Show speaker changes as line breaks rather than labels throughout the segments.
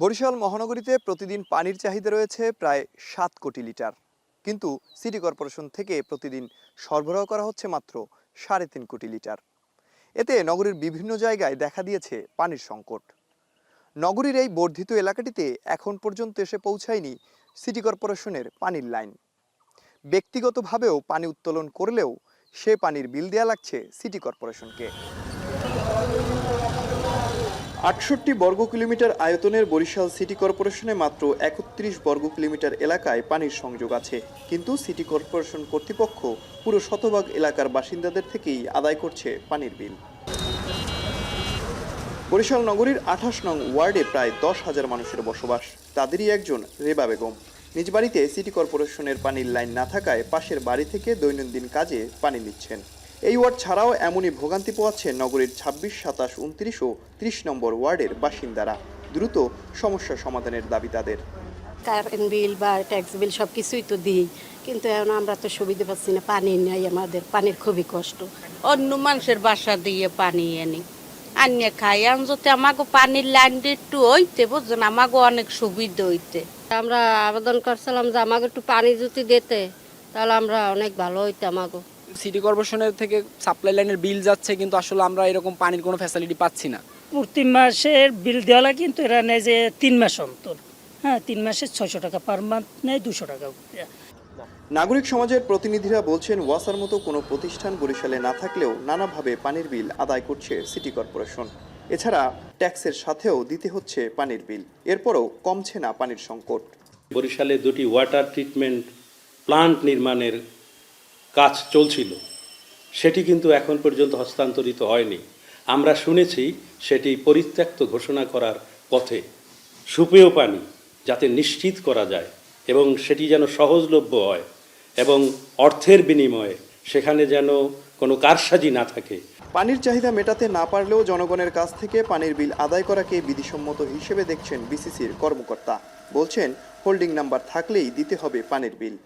বরিশাল মহানগরীতে প্রতিদিন পানির চাহিদা রয়েছে প্রায় ৭ কোটি লিটার, কিন্তু সিটি কর্পোরেশন থেকে প্রতিদিন সরবরাহ করা হচ্ছে মাত্র ৩.৫ কোটি লিটার। এতে নগরীর বিভিন্ন জায়গায় দেখা দিয়েছে পানির সংকট। নগরীর এই বর্ধিত এলাকাটিতে এখন পর্যন্ত এসে পৌঁছায়নি সিটি কর্পোরেশনের পানির লাইন। ব্যক্তিগতভাবেও পানি উত্তোলন করলেও সে পানির বিল দেয়া লাগছে সিটি কর্পোরেশনকে। ৬৮ বর্গ কিলোমিটার আয়তনের বরিশাল সিটি কর্পোরেশনে মাত্র ৩১ বর্গ কিলোমিটার এলাকায় পানির সংযোগ আছে, কিন্তু সিটি কর্পোরেশন কর্তৃপক্ষ পুরো শতভাগ এলাকার বাসিন্দাদের থেকেই আদায় করছে পানির বিল। বরিশাল নগরীর ২৮ নং ওয়ার্ডে প্রায় ১০,০০০ মানুষের বসবাস। তাদেরই একজন রেবা বেগম। নিজ বাড়িতে সিটি কর্পোরেশনের পানির লাইন না থাকায় পাশের বাড়ি থেকে দৈনন্দিন কাজে পানি নিচ্ছেন। এই ওয়ার্ড ছাড়াও এমনই ভোগান্তি পোয়াচ্ছে নগরীর ২৬, ২৭, ২৯ ও ৩০ নম্বর ওয়ার্ডের বাসিন্দারা। দ্রুত সমস্যা সমাধানের দাবি তাদের।
কারেন্ট বিল বা ট্যাক্স বিল সব কিছুই তো দিই, কিন্তু এখন আমরা তো সুবিধা পাচ্ছি না, পানি নেই, আমাদের পানির খুবই কষ্ট।
অন্য মানুষের বাসা দিয়ে পানি এনে আনিয়ে খাই, এখন যদি আমাকে পানির লাইন একটু হইতে বুঝছেন, আমাকে অনেক সুবিধা হইতে।
আমরা আবেদন করছিলাম যে আমাকে একটু পানি যদি দিতে, তাহলে আমরা অনেক ভালো হইতে। আমাকে
সিটি কর্পোরেশনের থেকে সাপ্লাই লাইনের বিল যাচ্ছে, কিন্তু আসলে আমরা এরকম পানির কোনো ফ্যাসিলিটি পাচ্ছি না।
প্রতি মাসের বিল দেওয়া লাগে, কিন্তু এরা নেয় যে ৩ মাস অন্তর। হ্যাঁ, 3 মাসে ৬০০ টাকা পার মান্থ নেয়, ২০০ টাকা।
নাগরিক সমাজের প্রতিনিধিরা বলছেন, ওয়াসার মতো কোনো প্রতিষ্ঠান বরিশালে না থাকলেও নানাভাবে পানির বিল আদায় করছে সিটি কর্পোরেশন। এছাড়া ট্যাক্সের সাথেও দিতে হচ্ছে পানির বিল, এরপরও কমছে না পানির সংকট।
বরিশালে 2টি ওয়াটার ট্রিটমেন্ট প্লান্ট নির্মাণের কাজ চলছিল, সেটি কিন্তু এখন পর্যন্ত হস্তান্তরিত হয়নি। আমরা শুনেছি সেটি পরিত্যক্ত ঘোষণা করার পথে। সুপেয় পানি যাতে নিশ্চিত করা যায় এবং সেটি যেন সহজলভ্য হয় এবং অর্থের বিনিময়ে সেখানে যেন কোনো কারসাজি না থাকে।
পানির চাহিদা মেটাতে না পারলেও জনগণের কাছ থেকে পানির বিল আদায় করাকে বিধিসম্মত হিসেবে দেখছেন বিসিসির কর্মকর্তা। বলছেন, হোল্ডিং নাম্বার থাকলেই দিতে হবে পানির বিল।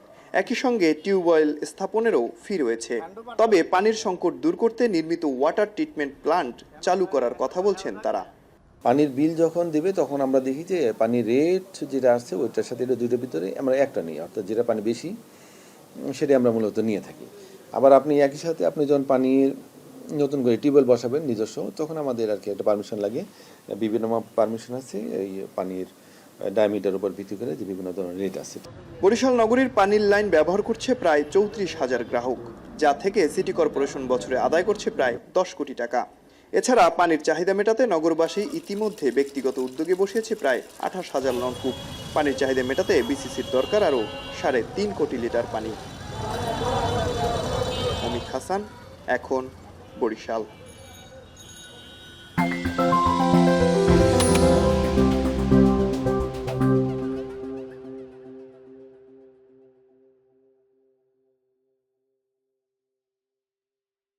একই সঙ্গে টিউবওয়েল স্থাপনেরও ফি রয়েছে। তবে পানির সংকট দূর করতে নির্মিত ওয়াটার ট্রিটমেন্ট প্লান্ট চালু করার কথা বলছেন তারা।
পানির বিল যখন দেবে তখন আমরা দেখি যে পানির রেট যেটা আসছে ওইটার সাথে এটা দুটোর ভিতরে আমরা একটা নিই, অর্থাৎ যেটা পানি বেশি সেটা আমরা মূলত নিয়ে থাকি। আবার আপনি একই সাথে আপনি যখন পানির নতুন করে টিউবওয়েল বসাবেন নিজস্ব, তখন আমাদের আর কি একটা পারমিশন লাগে। বিভিন্ন পারমিশন আছে, এই পানির ডায়ামিটার উপর ভিত্তি করে যে বিভিন্ন ধরনের রেট আছে।
বরিশাল নগরীর পানির লাইন ব্যবহার করছে প্রায় ৩৪,০০০ গ্রাহক, যা থেকে সিটি কর্পোরেশন বছরে আদায় করছে প্রায় ১০ কোটি টাকা। এছাড়া পানির চাহিদা মেটাতে নগরবাসী ইতিমধ্যে ব্যক্তিগত উদ্যোগে বসিয়েছে প্রায় ২৮,০০০ নলকূপ। পানির চাহিদা মেটাতে বিসিসির দরকার আরও ৩.৫ কোটি লিটার পানি। অমিত হাসান, এখন, বরিশাল।